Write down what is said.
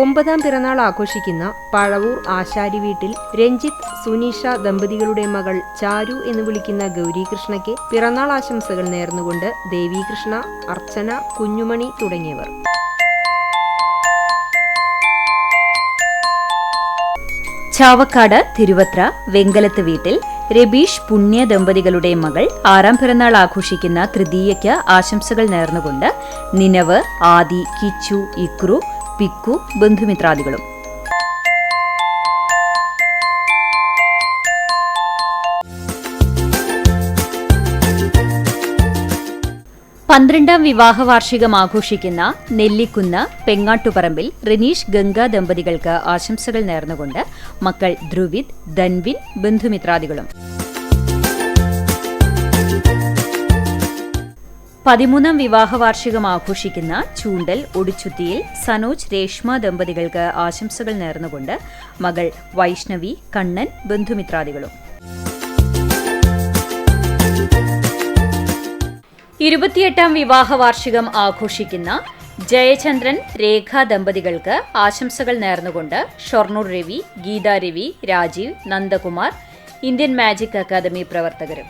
9ാം പിറന്നാൾ ആഘോഷിക്കുന്ന പഴവൂർ ആശാരി വീട്ടിൽ രഞ്ജിത്ത് സുനീഷ ദമ്പതികളുടെ മകൾ ചാരു എന്ന് വിളിക്കുന്ന ഗൗരീകൃഷ്ണയ്ക്ക് പിറന്നാൾ ആശംസകൾ നേർന്നുകൊണ്ട് ദേവീകൃഷ്ണ, അർച്ചന, കുഞ്ഞുമണി തുടങ്ങിയവർ. ചാവക്കാട് തിരുവത്ര വെങ്കലത്ത് വീട്ടിൽ രബീഷ് പുണ്യ ദമ്പതികളുടെ മകൾ 6ാം പിറന്നാൾ ആഘോഷിക്കുന്ന തൃതീയയ്ക്ക് ആശംസകൾ നേർന്നുകൊണ്ട് നിനവ്, ആദി, കിച്ചു, ഇക്രു, പിക്കു, ബന്ധുമിത്രാദികളും. പന്ത്രണ്ടാം വിവാഹ വാർഷികം ആഘോഷിക്കുന്ന നെല്ലിക്കുന്ന് പെങ്ങാട്ടുപറമ്പിൽ റിനീഷ് ഗംഗ ദമ്പതികൾക്ക് ആശംസകൾ നേർന്നുകൊണ്ട് മക്കൾ ധ്രുവിത്, ധൻവിൻ, ബന്ധുമിത്രാദികളും. 13ാം വിവാഹ വാർഷികം ആഘോഷിക്കുന്ന ചൂണ്ടൽ ഒടിച്ചുത്തിയിൽ സനോജ്, രേഷ്മ ദമ്പതികൾക്ക് ആശംസകൾ നേർന്നുകൊണ്ട് മകൾ വൈഷ്ണവി, കണ്ണൻ, ബന്ധുമിത്രാദികളും. 28ാം വിവാഹ വാർഷികം ആഘോഷിക്കുന്ന ജയചന്ദ്രൻ, രേഖ ദമ്പതികൾക്ക് ആശംസകൾ നേർന്നുകൊണ്ട് Shoranur Ravi, Geetha Ravi, Rajeev, Nandakumar, Indian magic academy പ്രവർത്തകരും.